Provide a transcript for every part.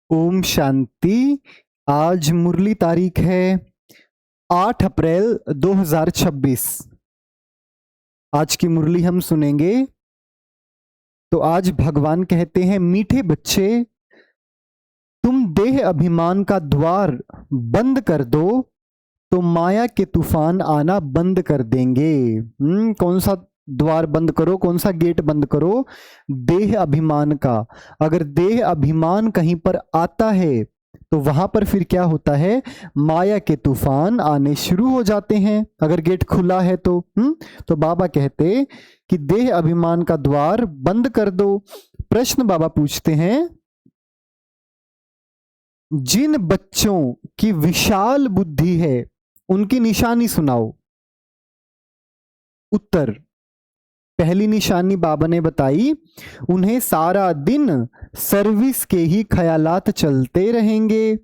ओम शांति। आज मुरली तारीख है 8 अप्रैल 2026। आज की मुरली हम सुनेंगे। तो आज भगवान कहते हैं, मीठे बच्चे, तुम देह अभिमान का द्वार बंद कर दो तो माया के तूफान आना बंद कर देंगे। कौन सा द्वार बंद करो, कौन सा गेट बंद करो? देह अभिमान का। अगर देह अभिमान कहीं पर आता है तो वहां पर फिर क्या होता है? माया के तूफान आने शुरू हो जाते हैं, अगर गेट खुला है तो। तो बाबा कहते कि देह अभिमान का द्वार बंद कर दो। प्रश्न बाबा पूछते हैं, जिन बच्चों की विशाल बुद्धि है उनकी निशानी सुनाओ। उत्तर, पहली निशानी बाबा ने बताई, उन्हें सारा दिन सर्विस के ही ख्यालात चलते रहेंगे।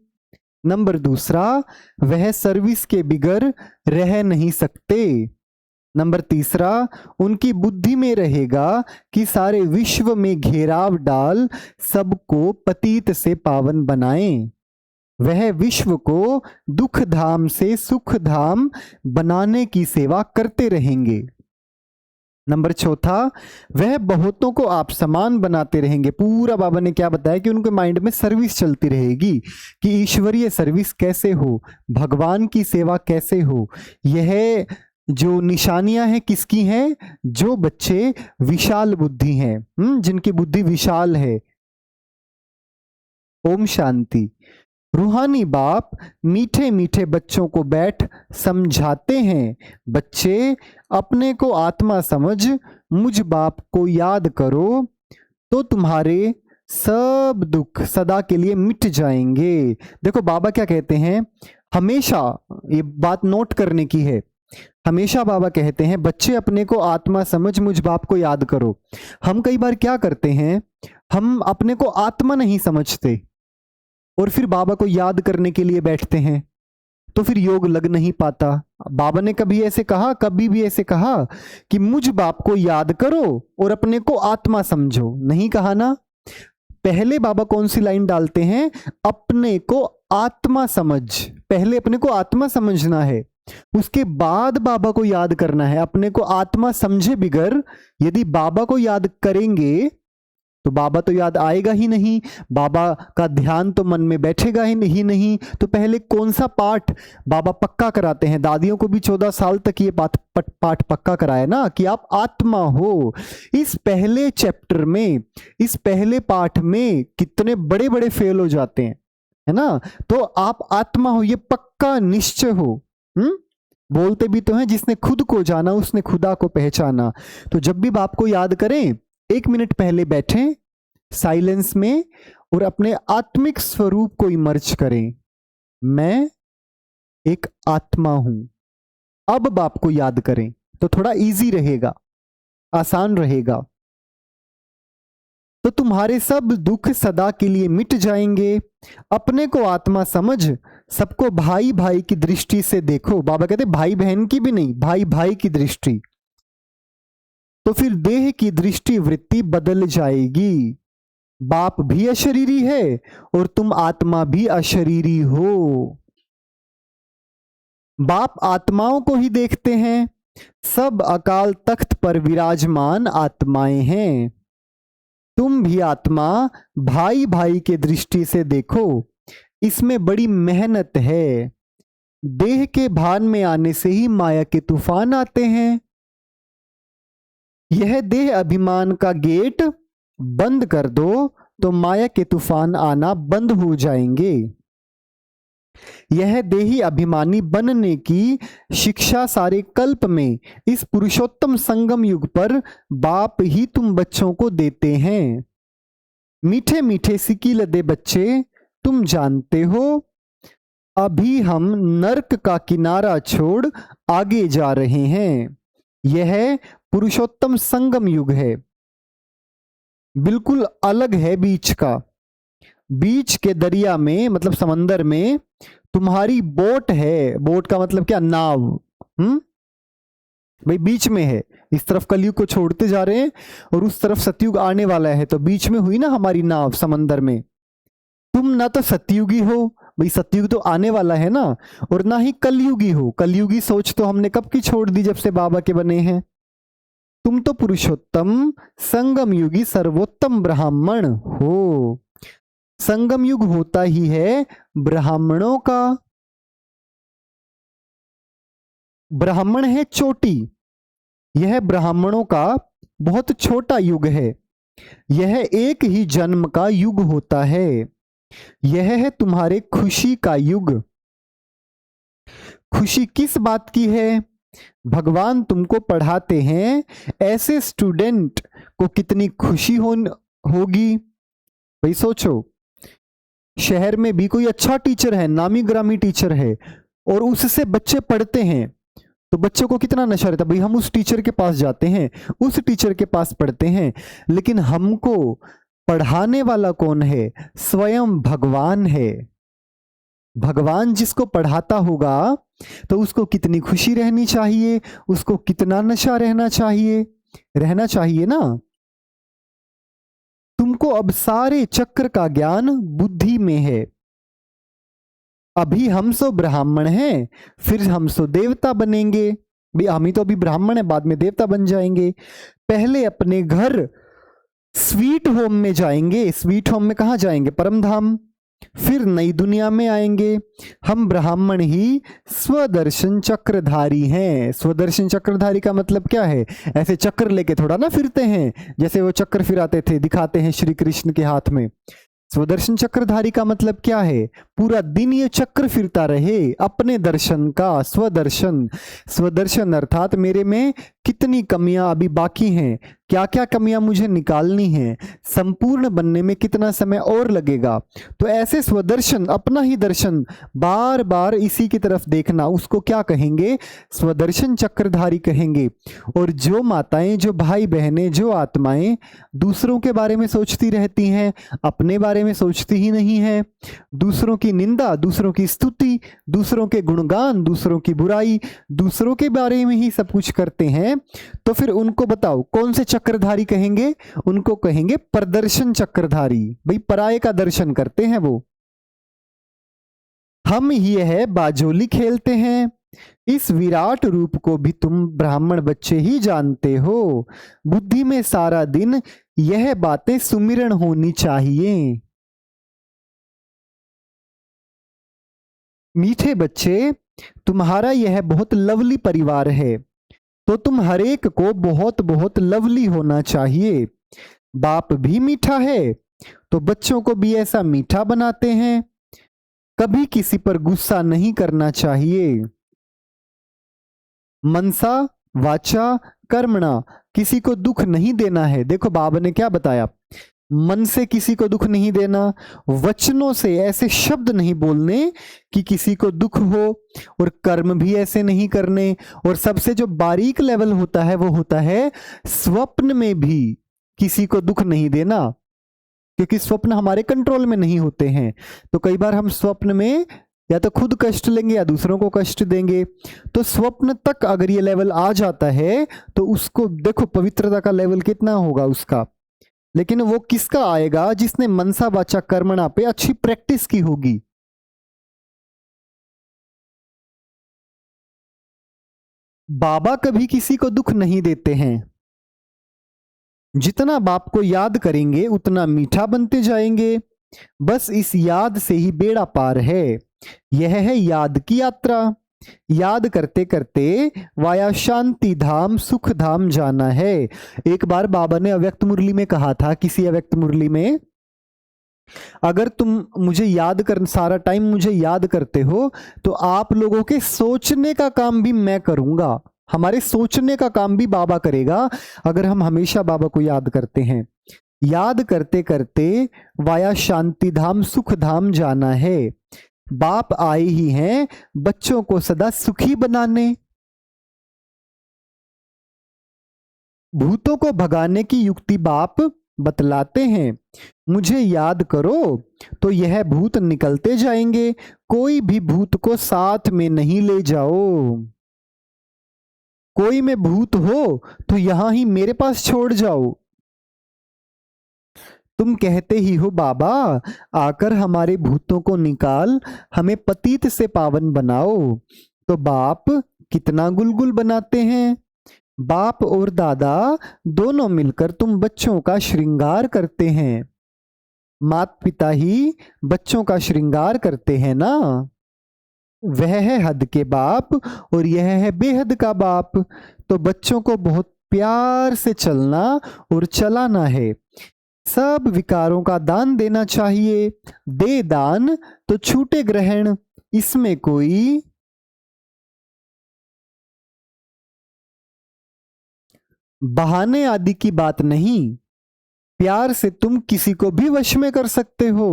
नंबर दूसरा, वह सर्विस के बिगर रह नहीं सकते। नंबर तीसरा, उनकी बुद्धि में रहेगा कि सारे विश्व में घेराव डाल सबको पतित से पावन बनाएं। वह विश्व को दुख धाम से सुख धाम बनाने की सेवा करते रहेंगे। नंबर चौथा, वह बहुतों को आप समान बनाते रहेंगे। पूरा बाबा ने क्या बताया कि उनके माइंड में सर्विस चलती रहेगी कि ईश्वरीय सर्विस कैसे हो, भगवान की सेवा कैसे हो। यह जो निशानियां हैं किसकी हैं? जो बच्चे विशाल बुद्धि हैं, जिनकी बुद्धि विशाल है। ओम शांति। रूहानी बाप मीठे मीठे बच्चों को बैठ समझाते हैं, बच्चे अपने को आत्मा समझ मुझ बाप को याद करो तो तुम्हारे सब दुख सदा के लिए मिट जाएंगे। देखो बाबा क्या कहते हैं, हमेशा ये बात नोट करने की है। हमेशा बाबा कहते हैं, बच्चे अपने को आत्मा समझ मुझ बाप को याद करो। हम कई बार क्या करते हैं, हम अपने को आत्मा नहीं समझते और फिर बाबा को याद करने के लिए बैठते हैं, तो फिर योग लग नहीं पाता। बाबा ने कभी ऐसे कहा, कभी भी ऐसे कहा कि मुझ बाप को याद करो और अपने को आत्मा समझो? नहीं कहा ना। पहले बाबा कौन सी लाइन डालते हैं? अपने को आत्मा समझ। पहले अपने को आत्मा समझना है, उसके बाद बाबा को याद करना है। अपने को आत्मा समझे बिगर यदि बाबा को याद करेंगे तो बाबा तो याद आएगा ही नहीं, बाबा का ध्यान तो मन में बैठेगा ही नहीं। तो पहले कौन सा पाठ बाबा पक्का कराते हैं? दादियों को भी 14 साल तक ये पाठ पक्का कराया ना कि आप आत्मा हो। इस पहले चैप्टर में, इस पहले पाठ में कितने बड़े बड़े फेल हो जाते हैं, है ना। तो आप आत्मा हो, ये पक्का निश्चय हो। बोलते भी तो हैं, जिसने खुद को जाना उसने खुदा को पहचाना। तो जब भी बाप को याद करें, 1 मिनट पहले बैठें साइलेंस में और अपने आत्मिक स्वरूप को इमर्ज करें। मैं एक आत्मा हूं। अब बाप को याद करें तो थोड़ा इजी रहेगा, आसान रहेगा। तो तुम्हारे सब दुख सदा के लिए मिट जाएंगे। अपने को आत्मा समझ सबको भाई भाई की दृष्टि से देखो। बाबा कहते भाई बहन की भी नहीं, भाई भाई की दृष्टि। तो फिर देह की दृष्टि वृत्ति बदल जाएगी। बाप भी अशरीरी है और तुम आत्मा भी अशरीरी हो। बाप आत्माओं को ही देखते हैं, सब अकाल तख्त पर विराजमान आत्माएं हैं। तुम भी आत्मा भाई भाई के दृष्टि से देखो, इसमें बड़ी मेहनत है। देह के भान में आने से ही माया के तूफान आते हैं। यह देह अभिमान का गेट बंद कर दो तो माया के तूफान आना बंद हो जाएंगे। यह देही अभिमानी बनने की शिक्षा सारे कल्प में इस पुरुषोत्तम संगम युग पर बाप ही तुम बच्चों को देते हैं। मीठे मीठे सिकी लदे बच्चे, तुम जानते हो अभी हम नर्क का किनारा छोड़ आगे जा रहे हैं। यह पुरुषोत्तम संगम युग है, बिल्कुल अलग है बीच का। बीच के दरिया में, मतलब समंदर में तुम्हारी बोट है। बोट का मतलब क्या? नाव। भाई बीच में है। इस तरफ कलयुग को छोड़ते जा रहे हैं और उस तरफ सतयुग आने वाला है, तो बीच में हुई ना हमारी नाव समंदर में। तुम ना तो सतयुगी हो, भाई सतयुग तो आने वाला है ना, और ना ही कलयुगी हो। कलयुगी सोच तो हमने कब की छोड़ दी, जब से बाबा के बने हैं। तुम तो पुरुषोत्तम संगम युगी सर्वोत्तम ब्राह्मण हो। संगम युग होता ही है ब्राह्मणों का। ब्राह्मण है चोटी, यह ब्राह्मणों का बहुत छोटा युग है। यह एक ही जन्म का युग होता है। यह है तुम्हारे खुशी का युग। खुशी किस बात की है? भगवान तुमको पढ़ाते हैं, ऐसे स्टूडेंट को कितनी खुशी होगी। भाई सोचो, शहर में भी कोई अच्छा टीचर है, नामी ग्रामी टीचर है, और उससे बच्चे पढ़ते हैं, तो बच्चों को कितना नशा रहता है। भाई हम उस टीचर के पास जाते हैं, उस टीचर के पास पढ़ते हैं, लेकिन हमको पढ़ाने वाला कौन है? स्वयं भगवान है। भगवान जिसको पढ़ाता होगा तो उसको कितनी खुशी रहनी चाहिए, उसको कितना नशा रहना चाहिए ना। तुमको अब सारे चक्र का ज्ञान बुद्धि में है। अभी हम सो ब्राह्मण हैं, फिर हम सो देवता बनेंगे। भी हम ही तो अभी ब्राह्मण है, बाद में देवता बन जाएंगे। पहले अपने घर स्वीट होम में जाएंगे। स्वीट होम में कहाँ जाएंगे? परम धाम। फिर नई दुनिया में आएंगे। हम ब्राह्मण ही स्वदर्शन चक्रधारी हैं। स्वदर्शन चक्रधारी का मतलब क्या है? ऐसे चक्र लेके थोड़ा ना फिरते हैं, जैसे वो चक्र फिराते थे, दिखाते हैं श्री कृष्ण के हाथ में। स्वदर्शन चक्रधारी का मतलब क्या है? पूरा दिन ये चक्र फिरता रहे अपने दर्शन का। स्वदर्शन, स्वदर्शन अर्थात मेरे में कितनी कमियां अभी बाकी हैं, क्या क्या कमियां मुझे निकालनी हैं, संपूर्ण बनने में कितना समय और लगेगा। तो ऐसे स्वदर्शन, अपना ही दर्शन बार बार इसी की तरफ देखना, उसको क्या कहेंगे? स्वदर्शन चक्रधारी कहेंगे। और जो माताएं, जो भाई बहनें, जो आत्माएं दूसरों के बारे में सोचती रहती हैं, अपने बारे में सोचती ही नहीं है, दूसरों की निंदा, दूसरों की स्तुति, दूसरों के गुणगान, दूसरों की बुराई, दूसरों के बारे में ही सब कुछ करते हैं, तो फिर उनको बताओ कौन से चक्रधारी कहेंगे? उनको कहेंगे प्रदर्शन चक्रधारी। भाई पराये का दर्शन करते हैं वो। हम यह बाजोली खेलते हैं, इस विराट रूप को भी तुम ब्राह्मण बच्चे ही जानते हो। बुद्धि में सारा दिन यह बातें सुमिरन होनी चाहिए। मीठे बच्चे, तुम्हारा यह बहुत लवली परिवार है, तो तुम हरेक को बहुत बहुत लवली होना चाहिए। बाप भी मीठा है, तो बच्चों को भी ऐसा मीठा बनाते हैं। कभी किसी पर गुस्सा नहीं करना चाहिए। मनसा वाचा कर्मणा, किसी को दुख नहीं देना है। देखो बाबा ने क्या बताया, मन से किसी को दुख नहीं देना, वचनों से ऐसे शब्द नहीं बोलने कि किसी को दुख हो, और कर्म भी ऐसे नहीं करने। और सबसे जो बारीक लेवल होता है वो होता है स्वप्न में भी किसी को दुख नहीं देना, क्योंकि स्वप्न हमारे कंट्रोल में नहीं होते हैं। तो कई बार हम स्वप्न में या तो खुद कष्ट लेंगे या दूसरों को कष्ट देंगे। तो स्वप्न तक अगर ये लेवल आ जाता है तो उसको देखो पवित्रता का लेवल कितना होगा उसका। लेकिन वो किसका आएगा? जिसने मनसा वाचा कर्मणा पे अच्छी प्रैक्टिस की होगी। बाबा कभी किसी को दुख नहीं देते हैं। जितना बाप को याद करेंगे उतना मीठा बनते जाएंगे। बस इस याद से ही बेड़ा पार है। यह है याद की यात्रा। याद करते करते वाया शांति धाम सुख धाम जाना है। एक बार बाबा ने अव्यक्त मुरली में कहा था, किसी अव्यक्त मुरली में, अगर तुम मुझे याद कर, सारा टाइम मुझे याद करते हो, तो आप लोगों के सोचने का काम भी मैं करूंगा। हमारे सोचने का काम भी बाबा करेगा अगर हम हमेशा बाबा को याद करते हैं। याद करते करते वाया शांति धाम सुख धाम जाना है। बाप आए ही हैं बच्चों को सदा सुखी बनाने। भूतों को भगाने की युक्ति बाप बतलाते हैं। मुझे याद करो तो यह भूत निकलते जाएंगे। कोई भी भूत को साथ में नहीं ले जाओ। कोई में भूत हो तो यहां ही मेरे पास छोड़ जाओ। तुम कहते ही हो बाबा आकर हमारे भूतों को निकाल, हमें पतित से पावन बनाओ। तो बाप कितना गुलगुल बनाते हैं। बाप और दादा दोनों मिलकर तुम बच्चों का श्रृंगार करते हैं। माता पिता ही बच्चों का श्रृंगार करते हैं ना। वह है हद के बाप और यह है बेहद का बाप। तो बच्चों को बहुत प्यार से चलना और चलाना है। सब विकारों का दान देना चाहिए। दे दान तो छूटे ग्रहण, इसमें कोई बहाने आदि की बात नहीं। प्यार से तुम किसी को भी वश में कर सकते हो।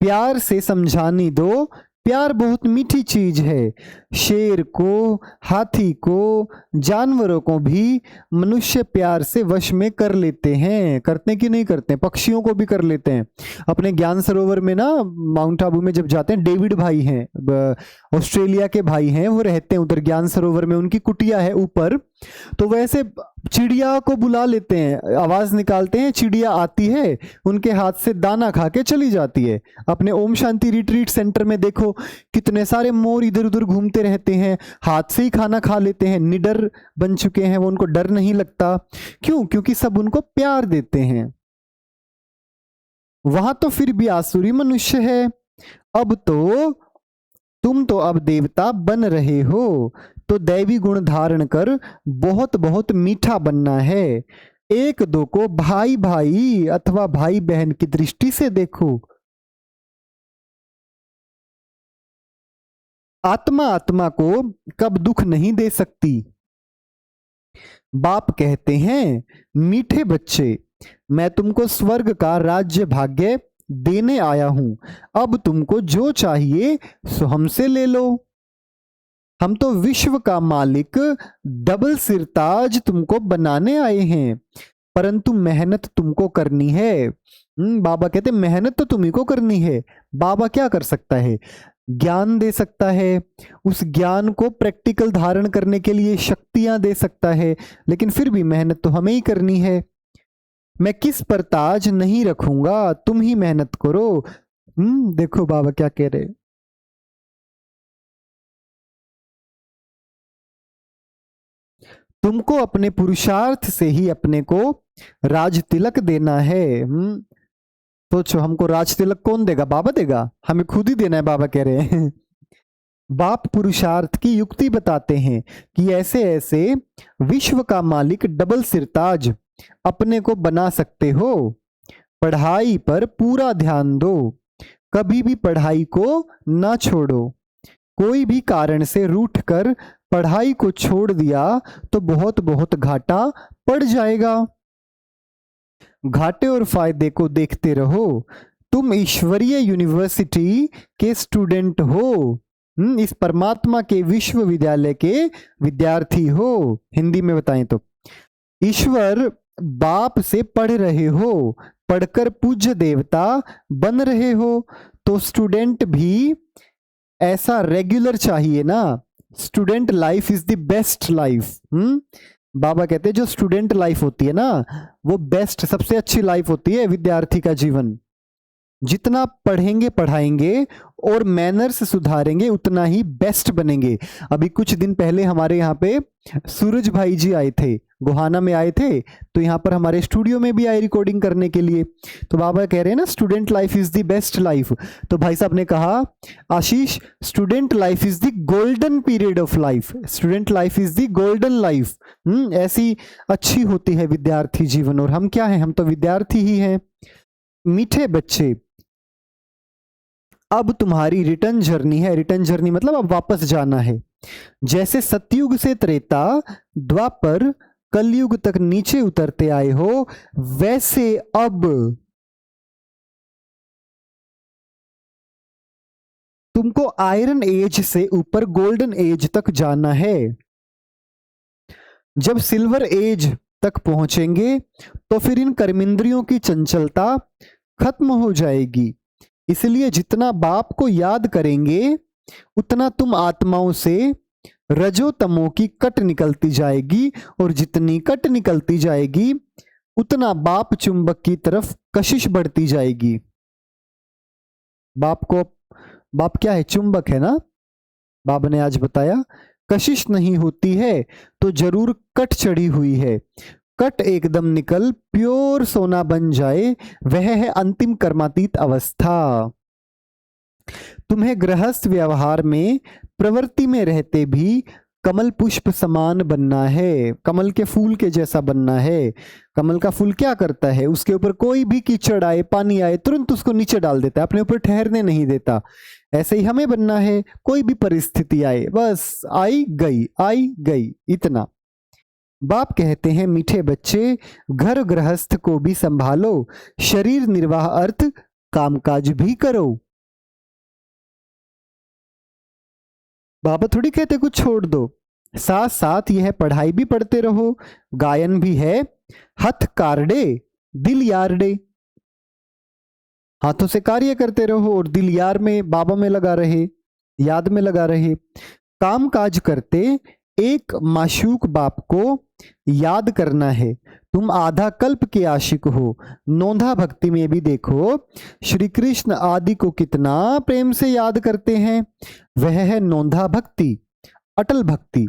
प्यार से समझाने दो। प्यार बहुत मीठी चीज है। शेर को, हाथी को, जानवरों को भी मनुष्य प्यार से वश में कर लेते हैं। करते हैं कि नहीं करते हैं? पक्षियों को भी कर लेते हैं। अपने ज्ञान सरोवर में ना, माउंट आबू में जब जाते हैं, डेविड भाई हैं, ऑस्ट्रेलिया के भाई हैं, वो रहते हैं उधर ज्ञान सरोवर में, उनकी कुटिया है ऊपर। तो वैसे चिड़िया को बुला लेते हैं, आवाज निकालते हैं, चिड़िया आती है, उनके हाथ से दाना खा के चली जाती है। अपने ओम शांति रिट्रीट सेंटर में देखो कितने सारे मोर इधर उधर घूमते रहते हैं, हाथ से ही खाना खा लेते हैं, निडर बन चुके हैं वो, उनको डर नहीं लगता। क्यों? क्योंकि सब उनको प्यार देते हैं। वहां तो फिर भी आसुरी मनुष्य है। अब तो तुम तो अब देवता बन रहे हो, तो दैवी गुण धारण कर बहुत बहुत मीठा बनना है। एक दो को भाई भाई अथवा भाई बहन की दृष्टि से देखो। आत्मा आत्मा को कब दुख नहीं दे सकती। बाप कहते हैं मीठे बच्चे, मैं तुमको स्वर्ग का राज्य भाग्य देने आया हूं। अब तुमको जो चाहिए सो हमसे ले लो। हम तो विश्व का मालिक डबल सिरताज तुमको बनाने आए हैं, परंतु मेहनत तुमको करनी है। बाबा कहते मेहनत तो तुम्ही को करनी है। बाबा क्या कर सकता है? ज्ञान दे सकता है, उस ज्ञान को प्रैक्टिकल धारण करने के लिए शक्तियां दे सकता है, लेकिन फिर भी मेहनत तो हमें ही करनी है। मैं किस पर ताज नहीं रखूंगा, तुम ही मेहनत करो। देखो बाबा क्या कह रहे। तुमको अपने पुरुषार्थ से ही अपने को राज तिलक देना है। सोचो, हमको राज तिलक कौन देगा? बाबा देगा? हमें खुद ही देना है, बाबा कह रहे हैं। बाप पुरुषार्थ की युक्ति बताते हैं कि ऐसे ऐसे विश्व का मालिक डबल सिरताज अपने को बना सकते हो। पढ़ाई पर पूरा ध्यान दो, कभी भी पढ़ाई को ना छोड़ो। कोई भी कारण से रूठ कर पढ़ाई को छोड़ दिया तो बहुत बहुत घाटा पड़ जाएगा। घाटे और फायदे को देखते रहो। तुम ईश्वरीय यूनिवर्सिटी के स्टूडेंट हो, इस परमात्मा के विश्वविद्यालय के विद्यार्थी हो। हिंदी में बताएं तो ईश्वर बाप से पढ़ रहे हो, पढ़कर पूज्य देवता बन रहे हो। तो स्टूडेंट भी ऐसा रेगुलर चाहिए ना। Student life is the best life. बाबा कहते हैं जो स्टूडेंट लाइफ होती है ना, वो बेस्ट, सबसे अच्छी लाइफ होती है विद्यार्थी का जीवन। जितना पढ़ेंगे पढ़ाएंगे और मैनर्स सुधारेंगे उतना ही बेस्ट बनेंगे। अभी कुछ दिन पहले हमारे यहाँ पे सूरज भाई जी आए थे, गोहाना में आए थे, तो यहाँ पर हमारे स्टूडियो में भी आए रिकॉर्डिंग करने के लिए। तो बाबा कह रहे हैं ना student life is the best life. तो भाई साहब ने कहा Ashish, student life is the golden period of life, student life is the golden life. ऐसी अच्छी होती है विद्यार्थी जीवन। और हम क्या हैं? हम तो विद्यार्थी ही हैं। मीठे बच्चे, अब तुम्हारी रिटर्न जर्नी है। रिटर्न जर्नी मतलब अब वापस जाना है। जैसे सतयुग से त्रेता, द्वापर, कलयुग तक नीचे उतरते आए हो, वैसे अब तुमको आयरन एज से ऊपर गोल्डन एज तक जाना है। जब सिल्वर एज तक पहुंचेंगे तो फिर इन कर्मेंद्रियों की चंचलता खत्म हो जाएगी। इसलिए जितना बाप को याद करेंगे उतना तुम आत्माओं से रजो तमो की कट निकलती जाएगी, और जितनी कट निकलती जाएगी उतना बाप चुंबक की तरफ कशिश बढ़ती जाएगी। बाप क्या है? चुंबक है ना। बाबा ने आज बताया कशिश नहीं होती है तो जरूर कट चढ़ी हुई है। कट एकदम निकल प्योर सोना बन जाए, वह है अंतिम कर्मातीत अवस्था। तुम्हें गृहस्थ व्यवहार में प्रवृत्ति में रहते भी कमल पुष्प समान बनना है, कमल के फूल के जैसा बनना है। कमल का फूल क्या करता है? उसके ऊपर कोई भी कीचड़ आए, पानी आए, तुरंत उसको नीचे डाल देता है, अपने ऊपर ठहरने नहीं देता। ऐसे ही हमें बनना है। कोई भी परिस्थिति आए, बस आई गई, इतना। बाप कहते हैं मीठे बच्चे, घर गृहस्थ को भी संभालो, शरीर निर्वाह अर्थ कामकाज भी करो। बाबा थोड़ी कहते कुछ छोड़ दो, साथ साथ यह पढ़ाई भी पढ़ते रहो, गायन भी है, हथ कारडे दिल यारडे। हाथों से कार्य करते रहो और दिल यार में, बाबा में लगा रहे, याद में लगा रहे। काम काज करते एक माशूक बाप को याद करना है। तुम आधा कल्प के आशिक हो, नोंधा भक्ति में भी देखो, श्री कृष्ण आदि को कितना प्रेम से याद करते हैं। वह है नोंधा भक्ति, अटल भक्ति।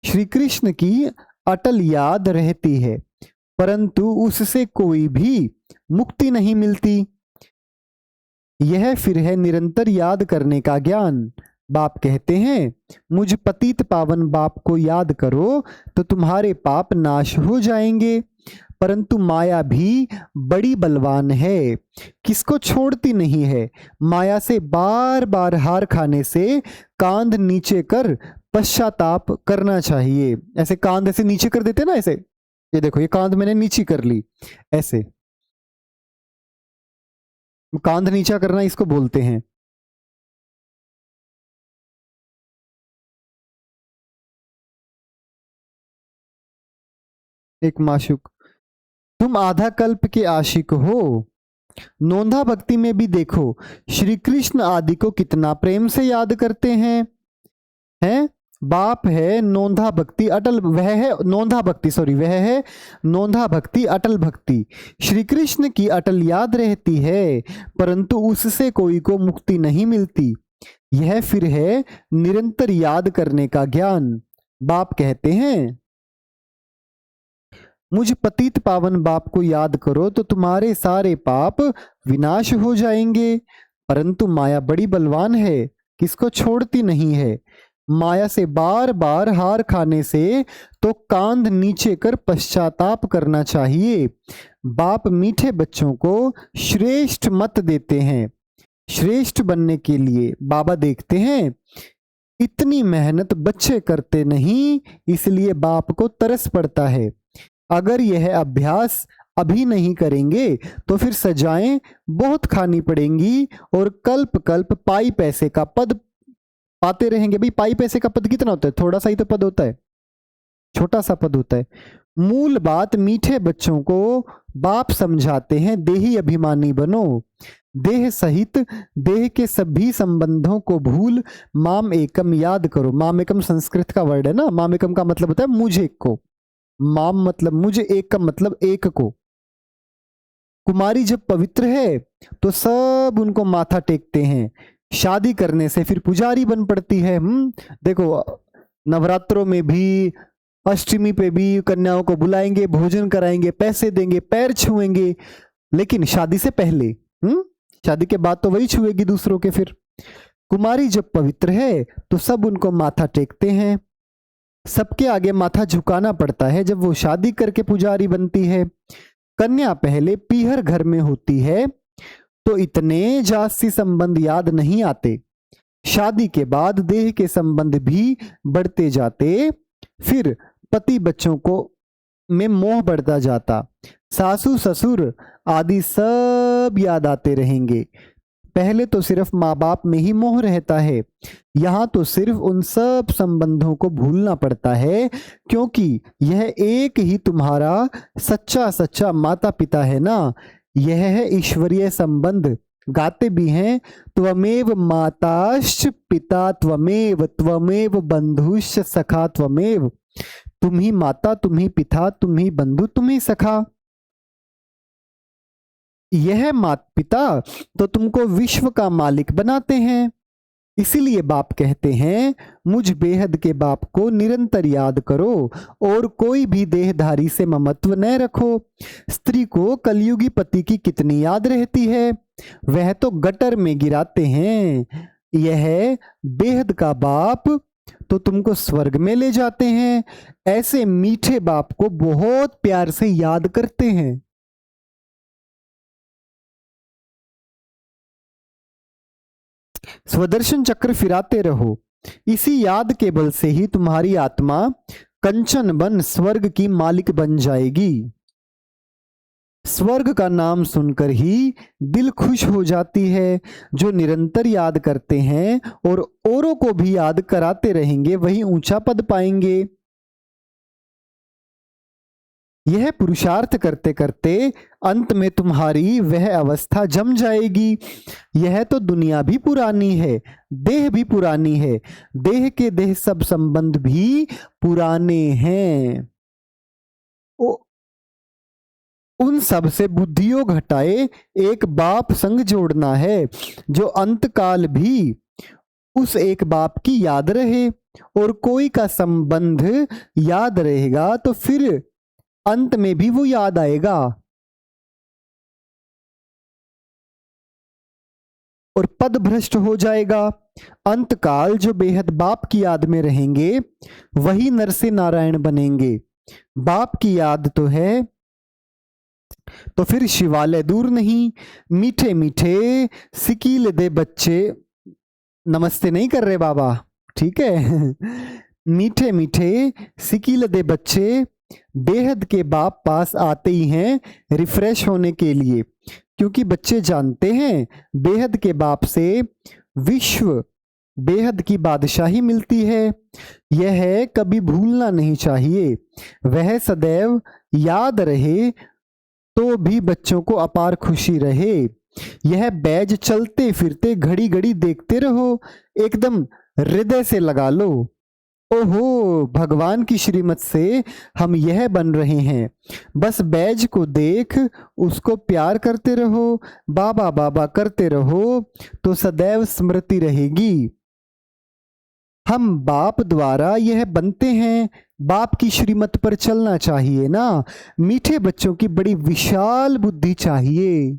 श्री कृष्ण की अटल याद रहती है, परंतु उससे कोई भी मुक्ति नहीं मिलती। यह फिर है निरंतर याद करने का ज्ञान। बाप कहते हैं, मुझ पतित पावन बाप को याद करो तो तुम्हारे पाप नाश हो जाएंगे। परंतु माया भी बड़ी बलवान है, किसको छोड़ती नहीं है। माया से बार बार हार खाने से कांध नीचे कर पश्चाताप करना चाहिए। ऐसे कांध ऐसे नीचे कर देते ना, ऐसे, ये देखो, ये कांध मैंने नीचे कर ली, ऐसे कांध नीचा करना इसको बोलते हैं। एक माशुक, तुम आधा कल्प के आशिक हो, नोंधा भक्ति में भी देखो, श्री कृष्ण आदि को कितना प्रेम से याद करते हैं। बाप है नोंधा भक्ति अटल, वह है नोंधा भक्ति, सॉरी, वह है नोंधा भक्ति अटल भक्ति। श्री कृष्ण की अटल याद रहती है, परंतु उससे कोई को मुक्ति नहीं मिलती। यह फिर है निरंतर याद करने का ज्ञान। बाप कहते हैं, मुझ पतित पावन बाप को याद करो तो तुम्हारे सारे पाप विनाश हो जाएंगे। परंतु माया बड़ी बलवान है, किसको छोड़ती नहीं है। माया से बार बार हार खाने से तो कांध नीचे कर पश्चाताप करना चाहिए। बाप मीठे बच्चों को श्रेष्ठ मत देते हैं। श्रेष्ठ बनने के लिए बाबा देखते हैं इतनी मेहनत बच्चे करते नहीं, इसलिए बाप को तरस पड़ता है। अगर यह अभ्यास अभी नहीं करेंगे तो फिर सजाएं बहुत खानी पड़ेंगी और कल्प कल्प पाई पैसे का पद पाते रहेंगे। भाई पाई पैसे का पद कितना होता है? थोड़ा सा ही तो पद होता है, छोटा सा पद होता है। मूल बात मीठे बच्चों को बाप समझाते हैं, देही अभिमानी बनो। देह सहित देह के सभी संबंधों को भूल माम एकम याद करो। माम एकम संस्कृत का वर्ड है ना। माम एकम का मतलब होता है मुझ एक को। माम मतलब मुझे, एक का मतलब एक को। कुमारी जब पवित्र है तो सब उनको माथा टेकते हैं। शादी करने से फिर पुजारी बन पड़ती है। देखो, नवरात्रों में भी, अष्टमी पे भी कन्याओं को बुलाएंगे, भोजन कराएंगे, पैसे देंगे, पैर छुएंगे, लेकिन शादी से पहले। शादी के बाद तो वही छुएगी दूसरों के। फिर कुमारी जब पवित्र है तो सब उनको माथा टेकते हैं। सबके आगे माथा झुकाना पड़ता है जब वो शादी करके पुजारी बनती है। कन्या पहले पीहर घर में होती है तो इतने जाति संबंध याद नहीं आते। शादी के बाद देह के संबंध भी बढ़ते जाते, फिर पति बच्चों को में मोह बढ़ता जाता। सासू ससुर आदि सब याद आते रहेंगे। पहले तो सिर्फ माँ बाप में ही मोह रहता है, यहाँ तो सिर्फ उन सब संबंधों को भूलना पड़ता है, क्योंकि यह एक ही तुम्हारा सच्चा सच्चा माता पिता है ना। यह है ईश्वरीय संबंध। गाते भी हैं, त्वमेव माताश्च पिता त्वमेव, त्वमेव बंधुश्च सखा त्वमेव। तुम ही माता, तुम ही पिता, तुम ही बंधु, तुम ही सखा। यह माता पिता तो तुमको विश्व का मालिक बनाते हैं। इसीलिए बाप कहते हैं मुझ बेहद के बाप को निरंतर याद करो और कोई भी देहधारी से ममत्व न रखो। स्त्री को कलयुगी पति की कितनी याद रहती है, वह तो गटर में गिराते हैं। यह बेहद का बाप तो तुमको स्वर्ग में ले जाते हैं। ऐसे मीठे बाप को बहुत प्यार से याद करते हैं। स्वदर्शन चक्र फिराते रहो। इसी याद के बल से ही तुम्हारी आत्मा कंचन बन स्वर्ग की मालिक बन जाएगी। स्वर्ग का नाम सुनकर ही दिल खुश हो जाती है। जो निरंतर याद करते हैं और औरों को भी याद कराते रहेंगे वही ऊंचा पद पाएंगे। यह पुरुषार्थ करते करते अंत में तुम्हारी वह अवस्था जम जाएगी। यह तो दुनिया भी पुरानी है, देह भी पुरानी है, देह के देह सब संबंध भी पुराने हैं। उन सब से बुद्धियों घटाए एक बाप संग जोड़ना है, जो अंत काल भी उस एक बाप की याद रहे। और कोई का संबंध याद रहेगा तो फिर अंत में भी वो याद आएगा। और पद भ्रष्ट हो जाएगा। अंतकाल जो बेहद बाप की याद में रहेंगे वही नर से नारायण बनेंगे। बाप की याद तो है तो फिर शिवालय दूर नहीं। मीठे मीठे सिकील दे बच्चे, नमस्ते नहीं कर रहे बाबा, ठीक है। मीठे मीठे सिकील दे बच्चे बेहद के बाप पास आते ही हैं रिफ्रेश होने के लिए, क्योंकि बच्चे जानते हैं बेहद के बाप से विश्व बेहद की बादशाही मिलती है। यह कभी भूलना नहीं चाहिए। वह सदैव याद रहे तो भी बच्चों को अपार खुशी रहे। यह बैज चलते फिरते घड़ी घड़ी देखते रहो, एकदम हृदय से लगा लो। ओहो, भगवान की श्रीमत से हम यह बन रहे हैं। बस बैज को देख उसको प्यार करते रहो, बाबा बाबा करते रहो तो सदैव स्मृति रहेगी। हम बाप द्वारा यह बनते हैं, बाप की श्रीमत पर चलना चाहिए ना। मीठे बच्चों की बड़ी विशाल बुद्धि चाहिए।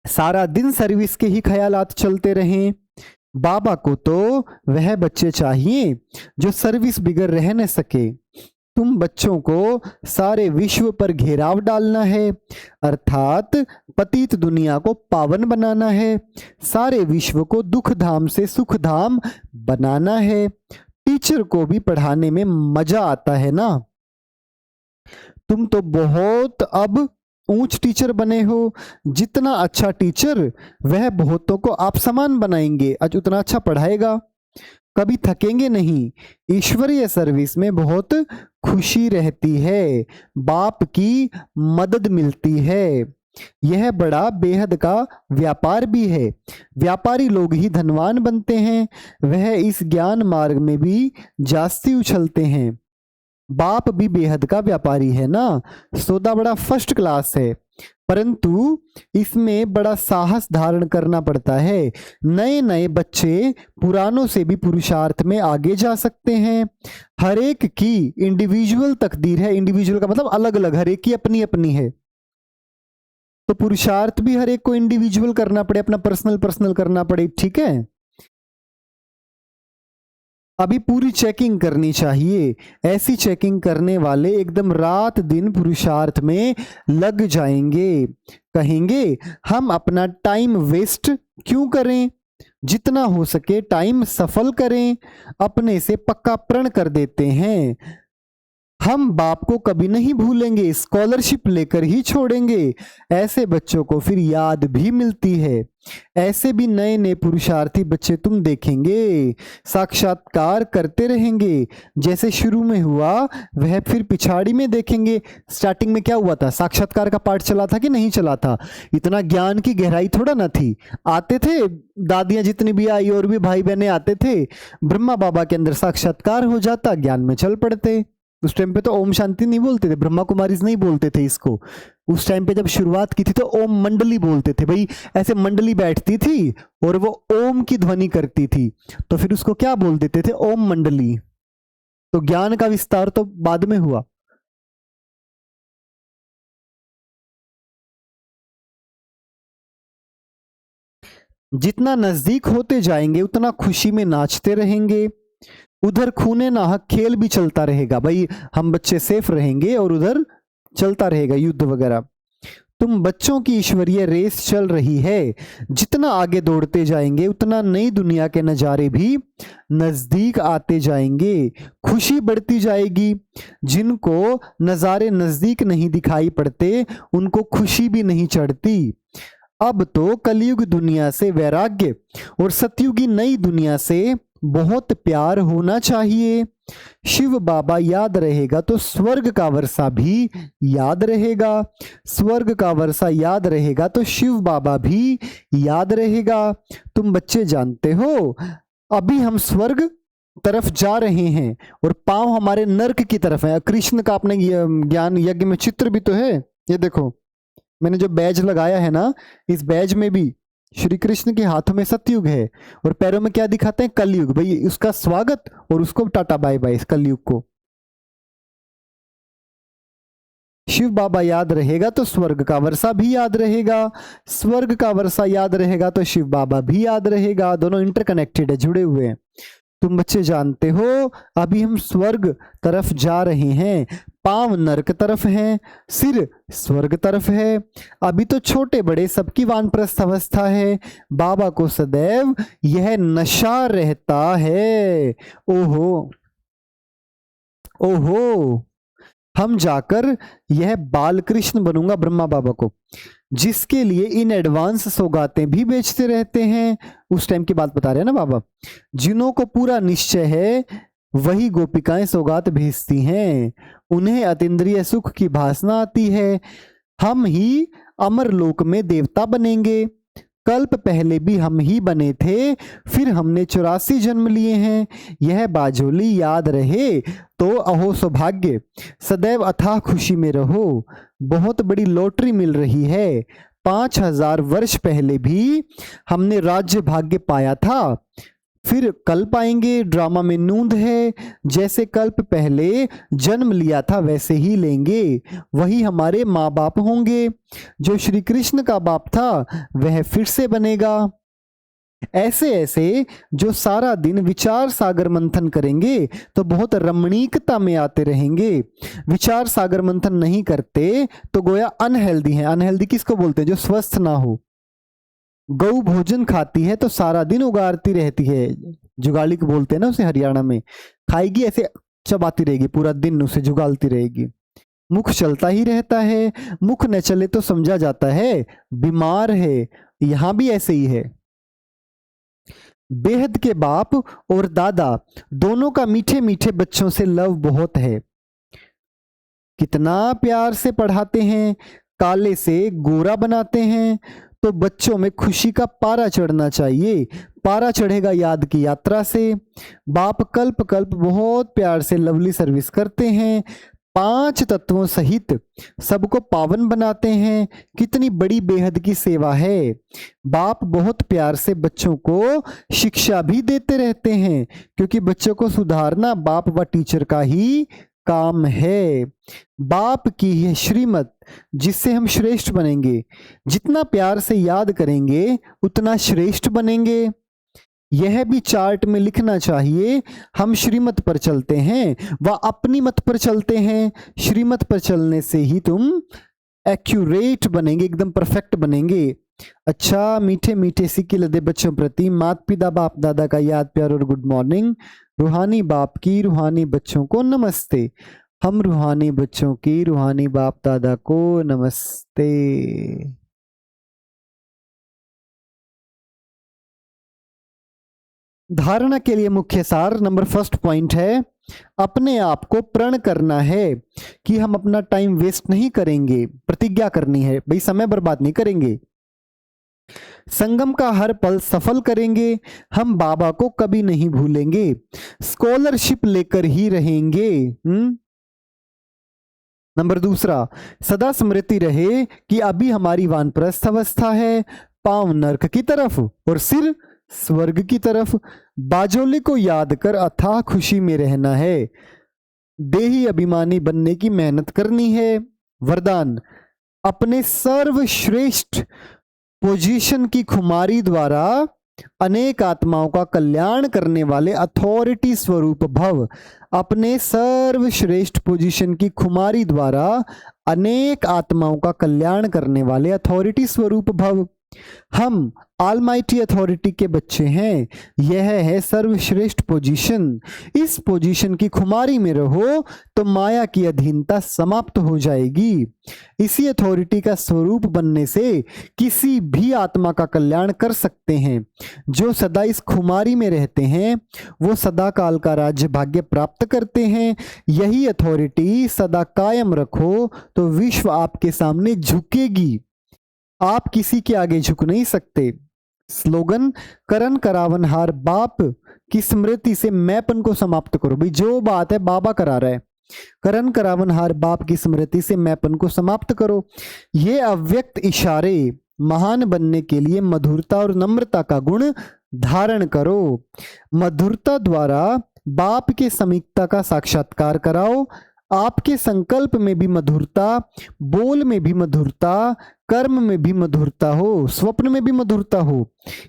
सारा दिन सर्विस के ही ख्यालात चलते रहें। बाबा को तो वह बच्चे चाहिए जो सर्विस बिगर रह न सके। तुम बच्चों को सारे विश्व पर घेराव डालना है, अर्थात पतित दुनिया को पावन बनाना है। सारे विश्व को दुख धाम से सुख धाम बनाना है। टीचर को भी पढ़ाने में मजा आता है ना। तुम तो बहुत अब ऊंच टीचर बने हो। जितना अच्छा टीचर वह बहुतों को आप समान बनाएंगे, आज उतना अच्छा पढ़ाएगा। कभी थकेंगे नहीं। ईश्वरीय सर्विस में बहुत खुशी रहती है, बाप की मदद मिलती है। यह बड़ा बेहद का व्यापार भी है। व्यापारी लोग ही धनवान बनते हैं। वह इस ज्ञान मार्ग में भी जास्ती उछलते हैं। बाप भी बेहद का व्यापारी है ना। सौदा बड़ा फर्स्ट क्लास है, परंतु इसमें बड़ा साहस धारण करना पड़ता है। नए नए बच्चे पुरानों से भी पुरुषार्थ में आगे जा सकते हैं। हर एक की इंडिविजुअल तकदीर है। इंडिविजुअल का मतलब अलग अलग, हर एक की अपनी अपनी है। तो पुरुषार्थ भी हर एक को इंडिविजुअल करना पड़े, अपना पर्सनल करना पड़े, ठीक है। अभी पूरी चेकिंग करनी चाहिए। ऐसी चेकिंग करने वाले एकदम रात दिन पुरुषार्थ में लग जाएंगे। कहेंगे हम अपना टाइम वेस्ट क्यों करें, जितना हो सके टाइम सफल करें। अपने से पक्का प्रण कर देते हैं हम बाप को कभी नहीं भूलेंगे, स्कॉलरशिप लेकर ही छोड़ेंगे। ऐसे बच्चों को फिर याद भी मिलती है। ऐसे भी नए नए पुरुषार्थी बच्चे तुम देखेंगे, साक्षात्कार करते रहेंगे। जैसे शुरू में हुआ वह फिर पिछाड़ी में देखेंगे। स्टार्टिंग में क्या हुआ था, साक्षात्कार का पाठ चला था कि नहीं चला था। इतना ज्ञान की गहराई थोड़ा ना थी। आते थे दादियां जितनी भी आई और भी भाई बहने आते थे, ब्रह्मा बाबा के अंदर साक्षात्कार हो जाता, ज्ञान में चल पड़ते। उस टाइम पे तो ओम शांति नहीं बोलते थे, ब्रह्मा कुमारीज नहीं बोलते थे इसको। उस टाइम पे जब शुरुआत की थी तो ओम मंडली बोलते थे भाई, ऐसे मंडली बैठती थी और वो ओम की ध्वनि करती थी, तो फिर उसको क्या बोल देते थे, ओम मंडली। तो ज्ञान का विस्तार तो बाद में हुआ। जितना नजदीक होते जाएंगे उतना खुशी में नाचते रहेंगे, उधर खूने नाहक खेल भी चलता रहेगा भाई, हम बच्चे सेफ रहेंगे और उधर चलता रहेगा युद्ध वगैरह। तुम बच्चों की ईश्वरीय रेस चल रही है, जितना आगे दौड़ते जाएंगे उतना नई दुनिया के नज़ारे भी नज़दीक आते जाएंगे, खुशी बढ़ती जाएगी। जिनको नज़ारे नज़दीक नहीं दिखाई पड़ते उनको खुशी भी नहीं चढ़ती। अब तो कलयुग दुनिया से वैराग्य और सतयुगी नई दुनिया से बहुत प्यार होना चाहिए। शिव बाबा याद रहेगा तो स्वर्ग का वर्षा भी याद रहेगा, स्वर्ग का वर्षा याद रहेगा तो शिव बाबा भी याद रहेगा। तुम बच्चे जानते हो अभी हम स्वर्ग तरफ जा रहे हैं और पांव हमारे नर्क की तरफ है। कृष्ण का अपने ज्ञान यज्ञ में चित्र भी तो है, ये देखो मैंने जो बैज लगाया है ना, इस बैज में भी श्री कृष्ण के हाथों में सतयुग है और पैरों में क्या दिखाते हैं, कलयुग। भाई उसका स्वागत और उसको टाटा बाय बाय, इस कलयुग को। शिव बाबा याद रहेगा तो स्वर्ग का वर्षा भी याद रहेगा, स्वर्ग का वर्षा याद रहेगा तो शिव बाबा भी याद रहेगा। दोनों इंटरकनेक्टेड है, जुड़े हुए हैं। तुम बच्चे जानते हो अभी हम स्वर्ग तरफ जा रहे हैं, पांव नरक तरफ हैं, सिर स्वर्ग तरफ है। अभी तो छोटे बड़े सबकी वानप्रस्थ अवस्था है, बाबा को सदैव यह नशा रहता है। ओहो ओहो, हम जाकर यह बाल कृष्ण बनूंगा ब्रह्मा बाबा को, जिसके लिए इन एडवांस सौगातें भी बेचते रहते हैं। उस टाइम की बात बता रहे हैं ना बाबा। जिन्हों को पूरा निश्चय है वही गोपिकाएं सौगात भेजती हैं, उन्हें अतीन्द्रिय सुख की भासना आती है। हम ही अमर लोक में देवता बनेंगे, कल्प पहले भी हम ही बने थे, फिर हमने 84 जन्म लिए हैं। यह बाजोली याद रहे तो अहो सौभाग्य, सदैव अथाह खुशी में रहो। बहुत बड़ी लॉटरी मिल रही है, 5000 वर्ष पहले भी हमने राज्य भाग्य पाया था, फिर कल पाएंगे। ड्रामा में नूंद है, जैसे कल्प पहले जन्म लिया था वैसे ही लेंगे, वही हमारे माँ बाप होंगे। जो श्री कृष्ण का बाप था वह फिर से बनेगा। ऐसे ऐसे जो सारा दिन विचार सागर मंथन करेंगे तो बहुत रमणीकता में आते रहेंगे। विचार सागर मंथन नहीं करते तो गोया अनहेल्दी है। अनहेल्दी किसको बोलते हैं, जो स्वस्थ ना हो। गऊ भोजन खाती है तो सारा दिन उगारती रहती है, जुगाली को बोलते हैं ना उसे हरियाणा में। खाएगी ऐसे चबाती रहेगी, पूरा दिन उसे जुगालती रहेगी। मुख चलता ही रहता है, मुख न चले तो समझा जाता है बीमार है। यहां भी ऐसे ही है। बेहद के बाप और दादा दोनों का मीठे मीठे बच्चों से लव बहुत है, कितना प्यार से पढ़ाते हैं, काले से गोरा बनाते हैं। तो बच्चों में खुशी का पारा चढ़ना चाहिए, पारा चढ़ेगा याद की यात्रा से। बाप कल्प कल्प बहुत प्यार से लवली सर्विस करते हैं, 5 तत्वों सहित सबको पावन बनाते हैं। कितनी बड़ी बेहद की सेवा है। बाप बहुत प्यार से बच्चों को शिक्षा भी देते रहते हैं, क्योंकि बच्चों को सुधारना बाप व टीचर का ही काम है। बाप की है श्रीमत जिससे हम श्रेष्ठ बनेंगे, जितना प्यार से याद करेंगे उतना श्रेष्ठ बनेंगे। यह भी चार्ट में लिखना चाहिए, हम श्रीमत पर चलते हैं व अपनी मत पर चलते हैं। श्रीमत पर चलने से ही तुम एक्यूरेट बनेंगे, एकदम परफेक्ट बनेंगे। अच्छा मीठे मीठे सिक्के लदे बच्चों प्रति माता पिता बाप दादा का याद प्यार और गुड मॉर्निंग। रूहानी बाप की रूहानी बच्चों को नमस्ते। हम रूहानी बच्चों की रूहानी बाप दादा को नमस्ते। धारणा के लिए मुख्य सार नंबर फर्स्ट पॉइंट है, अपने आप को प्रण करना है कि हम अपना टाइम वेस्ट नहीं करेंगे। प्रतिज्ञा करनी है भाई, समय बर्बाद नहीं करेंगे। संगम का हर पल सफल करेंगे, हम बाबा को कभी नहीं भूलेंगे। स्कॉलरशिप लेकर ही रहेंगे। नंबर दूसरा, सदा स्मृति रहे कि अभी हमारी वानप्रस्थ अवस्था है, पांव नरक की तरफ और सिर स्वर्ग की तरफ। बाजोले को याद कर अथाह खुशी में रहना है, देही अभिमानी बनने की मेहनत करनी है। वरदान, अपने सर्वश्रेष्ठ पोजीशन की खुमारी द्वारा अनेक आत्माओं का कल्याण करने वाले अथॉरिटी स्वरूप भव। अपने सर्वश्रेष्ठ पोजीशन की खुमारी द्वारा अनेक आत्माओं का कल्याण करने वाले अथॉरिटी स्वरूप भव। हम ऑलमाइटी अथॉरिटी के बच्चे हैं, यह है सर्वश्रेष्ठ पोजीशन। इस पोजीशन की खुमारी में रहो तो माया की अधीनता समाप्त हो जाएगी। इसी अथॉरिटी का स्वरूप बनने से किसी भी आत्मा का कल्याण कर सकते हैं। जो सदा इस खुमारी में रहते हैं वो सदा काल का राज्य भाग्य प्राप्त करते हैं। यही अथॉरिटी सदा कायम रखो तो विश्व आपके सामने झुकेगी, आप किसी के आगे झुक नहीं सकते। स्लोगन, करण करावनहार बाप की स्मृति से मैंपन को समाप्त करो। भाई जो बात है बाबा करा रहा है, करण करावनहार बाप की स्मृति से मैंपन को समाप्त करो। ये अव्यक्त इशारे महान बनने के लिए मधुरता और नम्रता का गुण धारण करो। मधुरता द्वारा बाप के समीपता का साक्षात्कार कराओ। आपके संकल्प में भी मधुरता, बोल में भी मधुरता, कर्म में भी मधुरता हो, स्वप्न में भी मधुरता हो,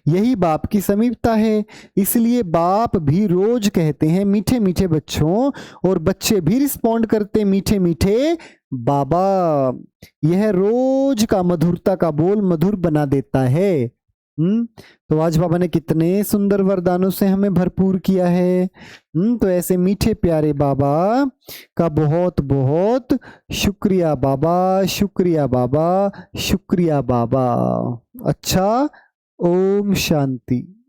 यही बाप की समीपता है। इसलिए बाप भी रोज कहते हैं मीठे मीठे बच्चों, और बच्चे भी रिस्पॉन्ड करते मीठे मीठे बाबा। यह रोज का मधुरता का बोल मधुर बना देता है। तो आज बाबा ने कितने सुंदर वरदानों से हमें भरपूर किया है। तो ऐसे मीठे प्यारे बाबा का बहुत बहुत शुक्रिया बाबा, शुक्रिया बाबा, शुक्रिया बाबा। अच्छा, ओम शांति।